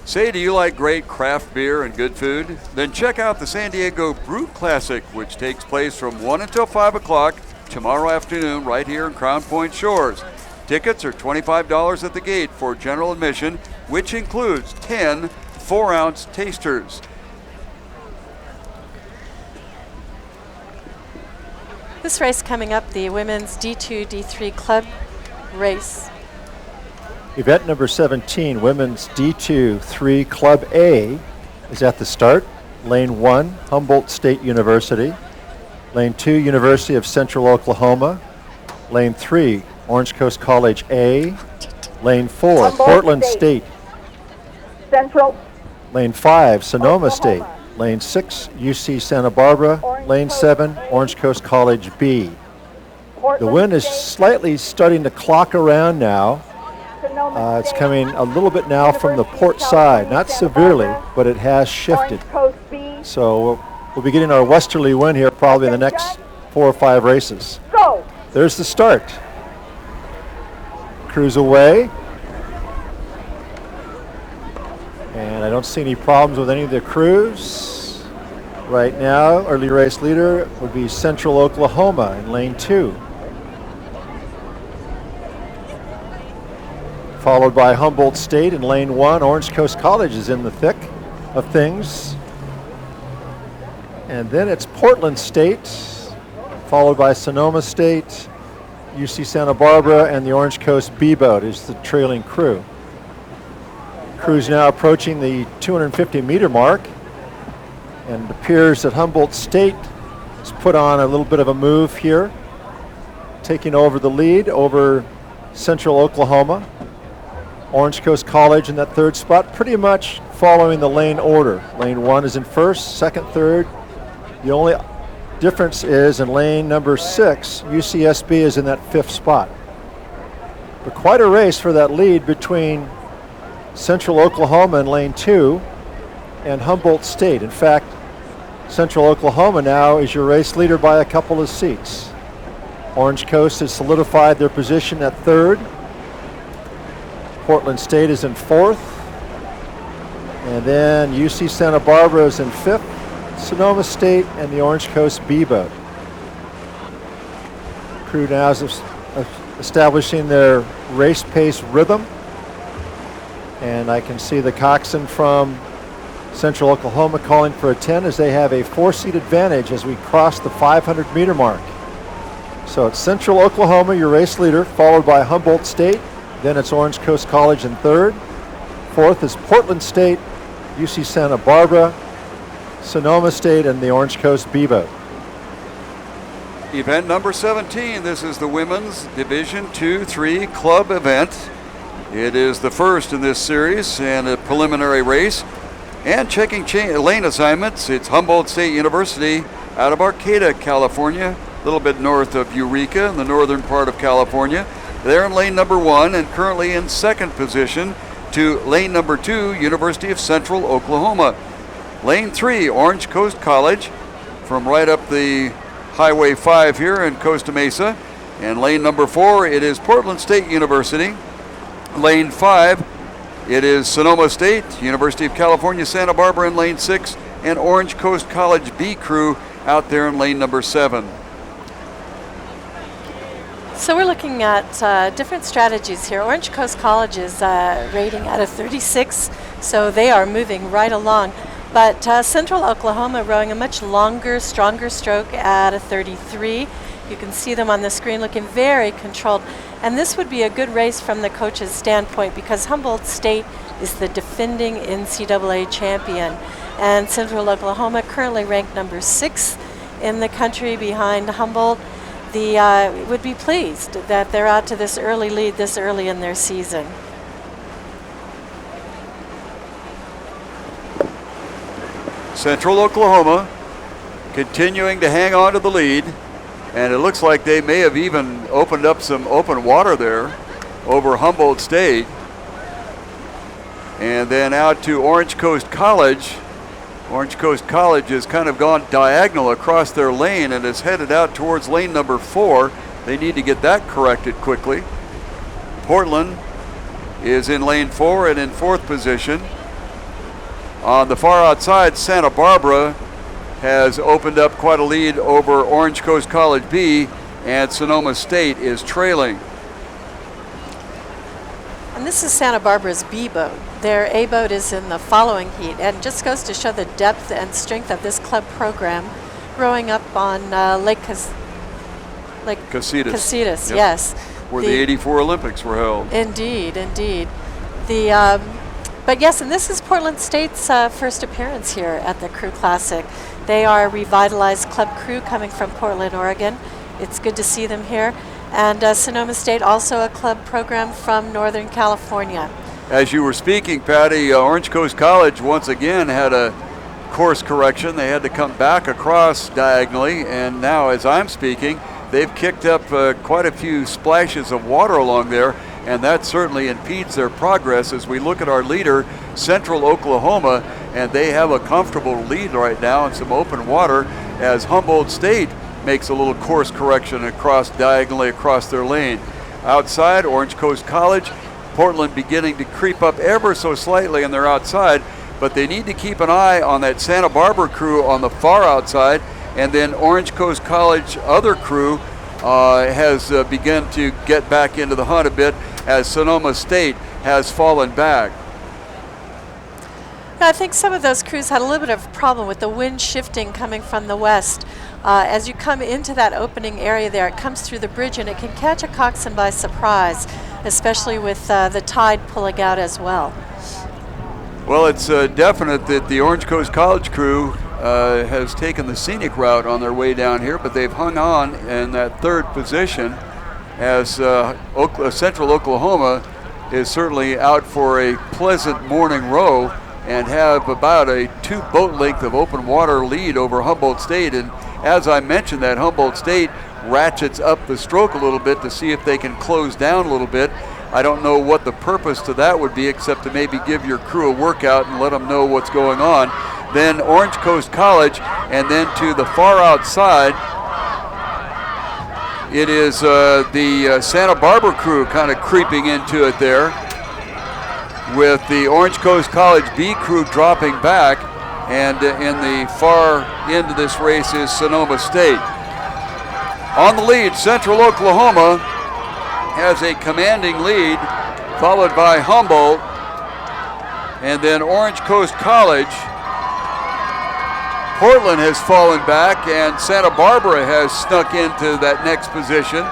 Say, do you like great craft beer and good food? Then check out the SanDiego Brew Classic, which takes place from 1 until 5 o'clock tomorrow afternoon right here in Crown Point Shores. Tickets are $25 at the gate for general admission, which includes 10 4-ounce tasters. This race coming up, the women's D2, D3 club race. Event number 17, women's D2 3 Club A is at the start. Lane 1, Humboldt State University. Lane 2, University of Central Oklahoma. Lane 3, Orange Coast College A. Lane 4, Humboldt Portland State. Central. Lane 5, Sonoma Oklahoma. State. Lane 6, UC Santa Barbara. Lane 7, Orange Coast College B. The wind is slightly starting to clock around now. It's coming a little bit now from the port side, not severely, but it has shifted. So we'll be getting our westerly wind here probably in the next 4 or 5 races. Go. There's the start. Cruise away. And I don't see any problems with any of the crews. Right now, early race leader would be Central Oklahoma in lane 2. Followed by Humboldt State in lane 1. Orange Coast College is in the thick of things. And then it's Portland State, followed by Sonoma State, UC Santa Barbara, and the Orange Coast B-Boat is the trailing crew. Crew's now approaching the 250-meter mark, and it appears that Humboldt State has put on a little bit of a move here, taking over the lead over Central Oklahoma. Orange Coast College in that 3rd spot, pretty much following the lane order. Lane 1 is in 1st, 2nd, 3rd. The only difference is in lane number 6, UCSB is in that 5th spot. But quite a race for that lead between Central Oklahoma in lane 2 and Humboldt State. In fact, Central Oklahoma now is your race leader by a couple of seats. Orange Coast has solidified their position at 3rd. Portland State is in 4th. And then UC Santa Barbara is in 5th. Sonoma State and the Orange Coast B-Boat. Crew now is establishing their race pace rhythm. And I can see the coxswain from Central Oklahoma calling for a 10 as they have a 4-seat advantage as we cross the 500-meter mark. So it's Central Oklahoma, your race leader, followed by Humboldt State. Then it's Orange Coast College in 3rd. 4th is Portland State, UC Santa Barbara, Sonoma State, and the Orange Coast B-Boat. Event number 17, this is the women's Division 2-3 club event. It is the first in this series and a preliminary race. And checking lane assignments, it's Humboldt State University out of Arcata, California, a little bit north of Eureka in the northern part of California. They're in lane number 1 and currently in 2nd position to lane number 2, University of Central Oklahoma. Lane 3, Orange Coast College, from right up the Highway 5 here in Costa Mesa. And lane number 4, it is Portland State University. Lane 5, it is Sonoma State, University of California, Santa Barbara in lane 6, and Orange Coast College B crew out there in lane number 7. So we're looking at different strategies here. Orange Coast College is rating out of 36, so they are moving right along. But Central Oklahoma rowing a much longer, stronger stroke at a 33. You can see them on the screen looking very controlled. And this would be a good race from the coach's standpoint because Humboldt State is the defending NCAA champion. And Central Oklahoma currently ranked number 6 in the country behind Humboldt. Would be pleased that they're out to this early lead this early in their season. Central Oklahoma continuing to hang on to the lead, and it looks like they may have even opened up some open water there over Humboldt State. And then out to Orange Coast College. Orange Coast College has kind of gone diagonal across their lane and is headed out towards lane number 4. They need to get that corrected quickly. Portland is in lane 4 and in 4th position. On the far outside, Santa Barbara has opened up quite a lead over Orange Coast College B, and Sonoma State is trailing. And this is Santa Barbara's B boat. Their A boat is in the following heat, and just goes to show the depth and strength of this club program, rowing up on Lake Casitas. Yep. Yes. Where the 84 Olympics were held. Indeed, indeed. But yes, and this is Portland State's first appearance here at the Crew Classic. They are a revitalized club crew coming from Portland, Oregon. It's good to see them here. And Sonoma State, also a club program from Northern California. As you were speaking, Patty, Orange Coast College once again had a course correction. They had to come back across diagonally, and now as I'm speaking, they've kicked up quite a few splashes of water along there, and that certainly impedes their progress as we look at our leader, Central Oklahoma, and they have a comfortable lead right now in some open water as Humboldt State makes a little course correction diagonally across their lane. Outside, Orange Coast College, Portland beginning to creep up ever so slightly on their outside, but they need to keep an eye on that Santa Barbara crew on the far outside, and then Orange Coast College other crew has begun to get back into the hunt a bit as Sonoma State has fallen back. I think some of those crews had a little bit of a problem with the wind shifting coming from the west. As you come into that opening area there, it comes through the bridge and it can catch a coxswain by surprise, especially with the tide pulling out as well. Well, it's definite that the Orange Coast College crew has taken the scenic route on their way down here, but they've hung on in that third position as Central Oklahoma is certainly out for a pleasant morning row and have about a 2 boat length of open water lead over Humboldt State. And as I mentioned, that Humboldt State ratchets up the stroke a little bit to see if they can close down a little bit. I don't know what the purpose to that would be, except to maybe give your crew a workout and let them know what's going on. Then Orange Coast College, and then to the far outside, it is the Santa Barbara crew kind of creeping into it there, with the Orange Coast College B crew dropping back, and in the far end of this race is Sonoma State. On the lead, Central Oklahoma has a commanding lead, followed by Humboldt, and then Orange Coast College. Portland has fallen back, and Santa Barbara has snuck into that next position,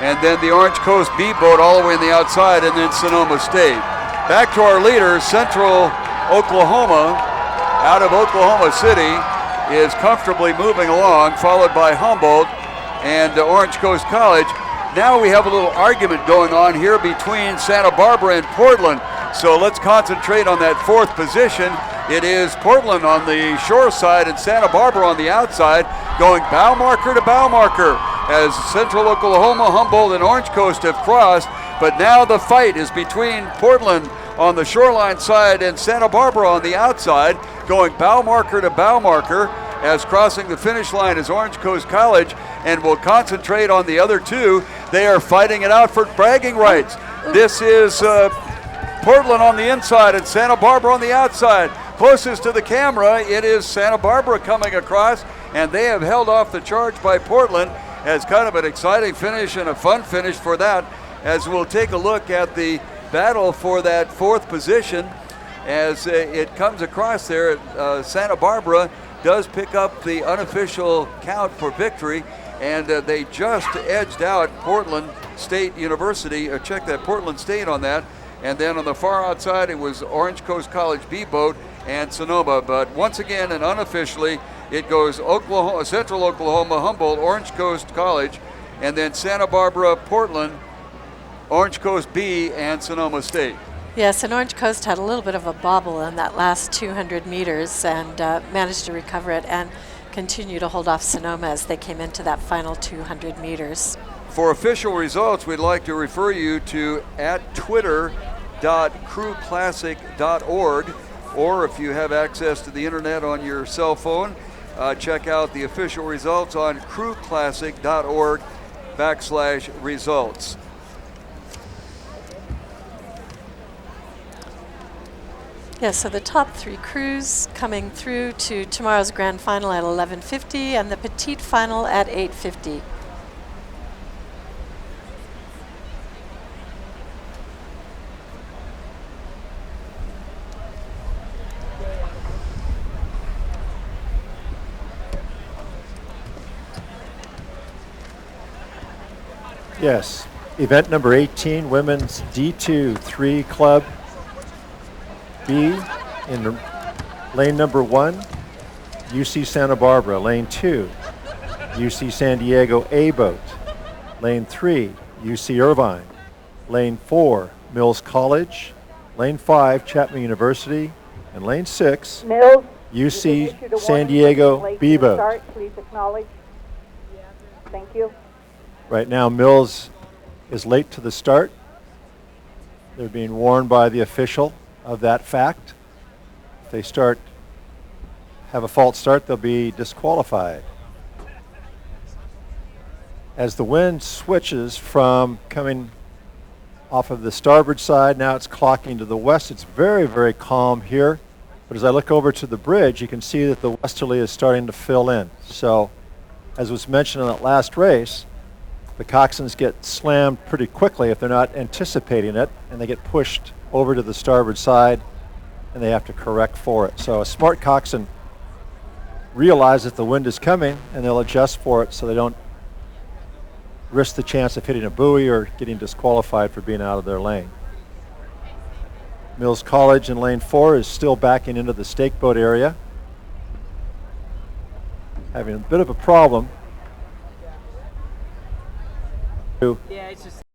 and then the Orange Coast B boat all the way on the outside, and then Sonoma State. Back to our leader, Central Oklahoma, out of Oklahoma City, is comfortably moving along, followed by Humboldt and Orange Coast College. Now we have a little argument going on here between Santa Barbara and Portland, so let's concentrate on that fourth position. It is Portland on the shore side and Santa Barbara on the outside, going bow marker to bow marker as Central Oklahoma, Humboldt, and Orange Coast have crossed. But now the fight is between Portland on the shoreline side and Santa Barbara on the outside, going bow marker to bow marker, as crossing the finish line is Orange Coast College, and we'll concentrate on the other two. They are fighting it out for bragging rights. This is Portland on the inside and Santa Barbara on the outside. Closest to the camera, it is Santa Barbara coming across, and they have held off the charge by Portland as kind of an exciting finish and a fun finish for that, as we'll take a look at the battle for that fourth position as it comes across there. Santa Barbara does pick up the unofficial count for victory, and they just edged out Portland State University. Check that, Portland State on that. And then on the far outside, it was Orange Coast College B boat and Sonoma. But once again and unofficially, it goes Oklahoma, Central Oklahoma, Humboldt, Orange Coast College, and then Santa Barbara, Portland, Orange Coast B, and Sonoma State. Yes, and Orange Coast had a little bit of a bobble in that last 200 meters and managed to recover it and continue to hold off Sonoma as they came into that final 200 meters. For official results, we'd like to refer you to @twitter.crewclassic.org, or if you have access to the internet on your cell phone, check out the official results on crewclassic.org/results. Yeah, so the top 3 crews coming through to tomorrow's grand final at 11:50 and the petite final at 8:50. Yes, event number 18, women's D2 3 club B in lane number 1, UC Santa Barbara. Lane 2, UC SanDiego A boat. Lane 3, UC Irvine. Lane 4, Mills College. Lane 5, Chapman University. And lane 6, Mills. UC SanDiego B boat. Start, please acknowledge. Thank you. Right now, Mills is late to the start. They're being warned by the official of that fact. If they have a false start, they'll be disqualified. As the wind switches from coming off of the starboard side, now it's clocking to the west. It's very, very calm here. But as I look over to the bridge, you can see that the westerly is starting to fill in. So, as was mentioned in that last race, the coxswains get slammed pretty quickly if they're not anticipating it, and they get pushed over to the starboard side, and they have to correct for it. So a smart coxswain realizes that the wind is coming, and they'll adjust for it so they don't risk the chance of hitting a buoy or getting disqualified for being out of their lane. Mills College in lane 4 is still backing into the stake boat area, having a bit of a problem. Yeah, it's just